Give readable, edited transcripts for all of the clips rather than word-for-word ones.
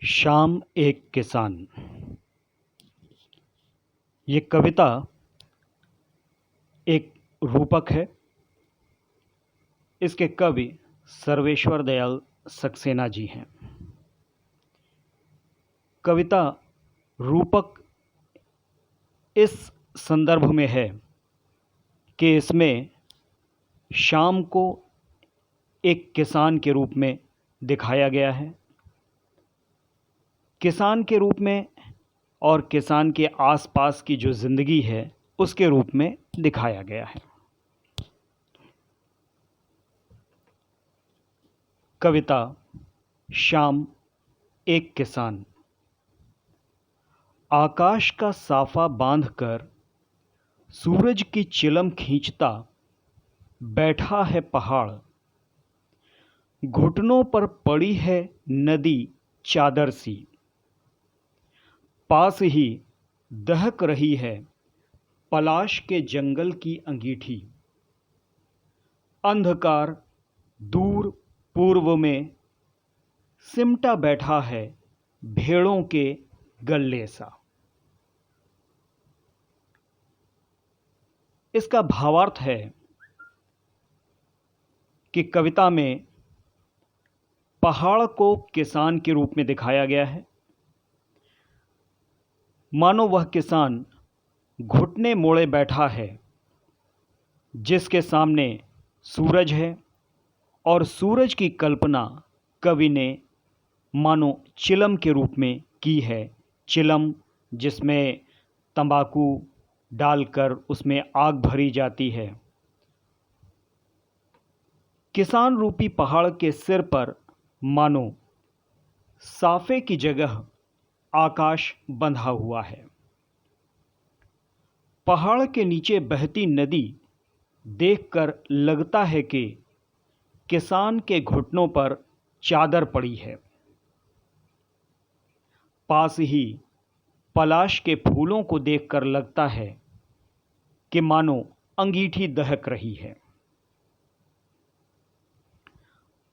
शाम एक किसान। ये कविता एक रूपक है। इसके कवि सर्वेश्वर दयाल सक्सेना जी हैं। कविता रूपक इस संदर्भ में है कि इसमें शाम को एक किसान के रूप में दिखाया गया है। किसान के रूप में और किसान के आसपास की जो ज़िंदगी है उसके रूप में दिखाया गया है। कविता शाम एक किसान। आकाश का साफा बांधकर सूरज की चिलम खींचता बैठा है पहाड़। घुटनों पर पड़ी है नदी चादर सी। पास ही दहक रही है पलाश के जंगल की अंगीठी। अंधकार दूर पूर्व में सिमटा बैठा है भेड़ों के गल्ले सा। इसका भावार्थ है कि कविता में पहाड़ को किसान के रूप में दिखाया गया है। मानो वह किसान घुटने मोड़े बैठा है, जिसके सामने सूरज है और सूरज की कल्पना कवि ने मानो चिलम के रूप में की है। चिलम जिसमें तंबाकू डालकर उसमें आग भरी जाती है। किसान रूपी पहाड़ के सिर पर मानो साफे की जगह आकाश बंधा हुआ है। पहाड़ के नीचे बहती नदी देखकर लगता है कि किसान के घुटनों पर चादर पड़ी है। पास ही पलाश के फूलों को देखकर लगता है कि मानो अंगीठी दहक रही है।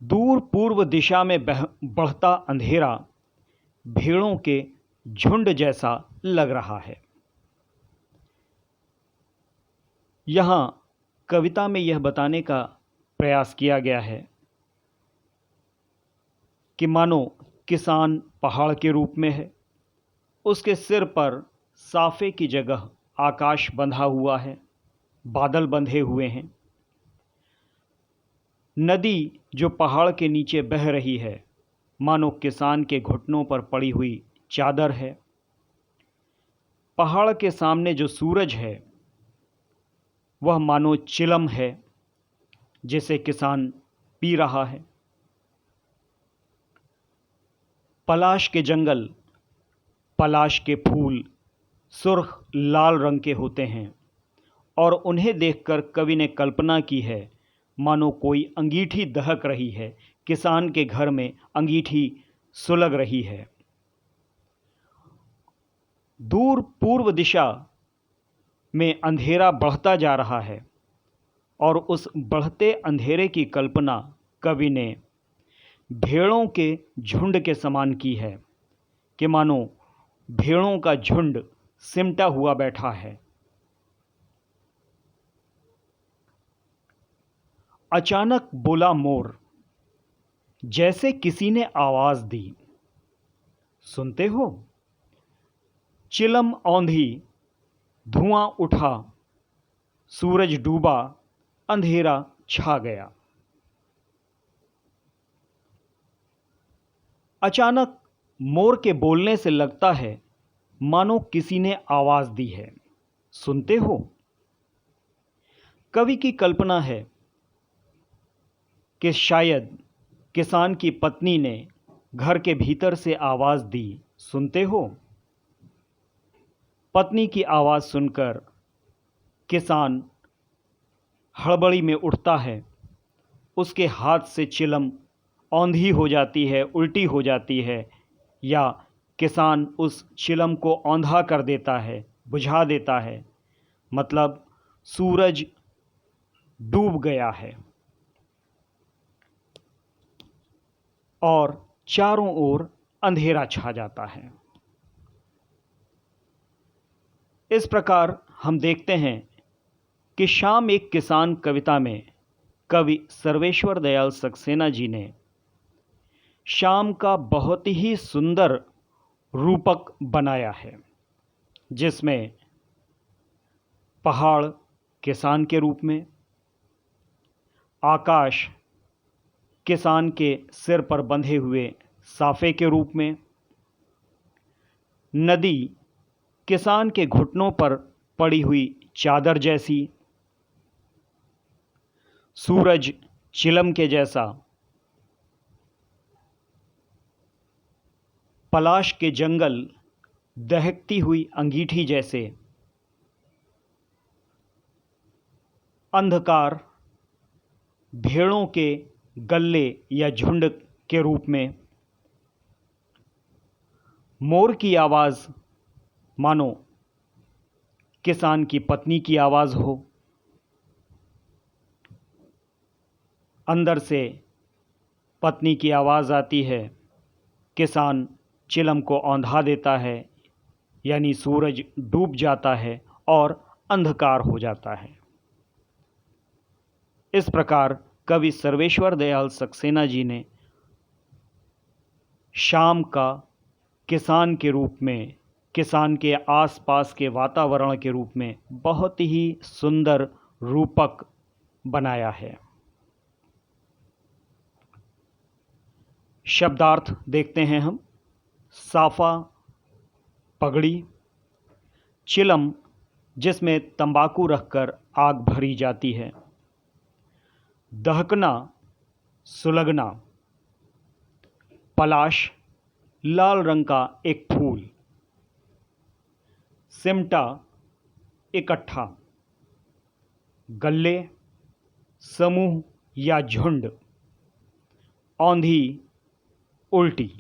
दूर पूर्व दिशा में बढ़ता अंधेरा भेड़ों के झुंड जैसा लग रहा है। यहाँ कविता में यह बताने का प्रयास किया गया है कि मानो किसान पहाड़ के रूप में है, उसके सिर पर साफे की जगह आकाश बंधा हुआ है, बादल बंधे हुए हैं। नदी जो पहाड़ के नीचे बह रही है मानो किसान के घुटनों पर पड़ी हुई चादर है। पहाड़ के सामने जो सूरज है वह मानो चिलम है जिसे किसान पी रहा है। पलाश के जंगल, पलाश के फूल सुर्ख लाल रंग के होते हैं और उन्हें देखकर कवि ने कल्पना की है मानो कोई अंगीठी दहक रही है, किसान के घर में अंगीठी सुलग रही है। दूर पूर्व दिशा में अंधेरा बढ़ता जा रहा है और उस बढ़ते अंधेरे की कल्पना कवि ने भेड़ों के झुंड के समान की है कि मानो भेड़ों का झुंड सिमटा हुआ बैठा है। अचानक बोला मोर, जैसे किसी ने आवाज दी, सुनते हो? चिलम औंधी, धुआं उठा, सूरज डूबा, अंधेरा छा गया। अचानक मोर के बोलने से लगता है मानो किसी ने आवाज दी है, सुनते हो? कवि की कल्पना है कि शायद किसान की पत्नी ने घर के भीतर से आवाज दी, सुनते हो? पत्नी की आवाज सुनकर किसान हड़बड़ी में उठता है। उसके हाथ से चिलम औंधी हो जाती है, उल्टी हो जाती है, या किसान उस चिलम को औंधा कर देता है, बुझा देता है। मतलब सूरज डूब गया है और चारों ओर अंधेरा छा जाता है। इस प्रकार हम देखते हैं कि शाम एक किसान कविता में कवि सर्वेश्वर दयाल सक्सेना जी ने शाम का बहुत ही सुंदर रूपक बनाया है, जिसमें पहाड़ किसान के रूप में, आकाश किसान के सिर पर बंधे हुए साफे के रूप में, नदी किसान के घुटनों पर पड़ी हुई चादर जैसी, सूरज चिलम के जैसा, पलाश के जंगल दहकती हुई अंगीठी जैसे, अंधकार भेड़ों के गल्ले या झुंड के रूप में, मोर की आवाज़ मानो किसान की पत्नी की आवाज़ हो, अंदर से पत्नी की आवाज़ आती है, किसान चिलम को औंधा देता है, यानी सूरज डूब जाता है और अंधकार हो जाता है। इस प्रकार कवि सर्वेश्वर दयाल सक्सेना जी ने शाम का किसान के रूप में, किसान के आसपास के वातावरण के रूप में बहुत ही सुंदर रूपक बनाया है। शब्दार्थ देखते हैं हम। साफा पगड़ी, चिलम जिसमें तंबाकू रखकर आग भरी जाती है, दहकना सुलगना, पलाश लाल रंग का एक फूल, सिमटा इकट्ठा, गल्ले समूह या झुंड, औंधी उल्टी।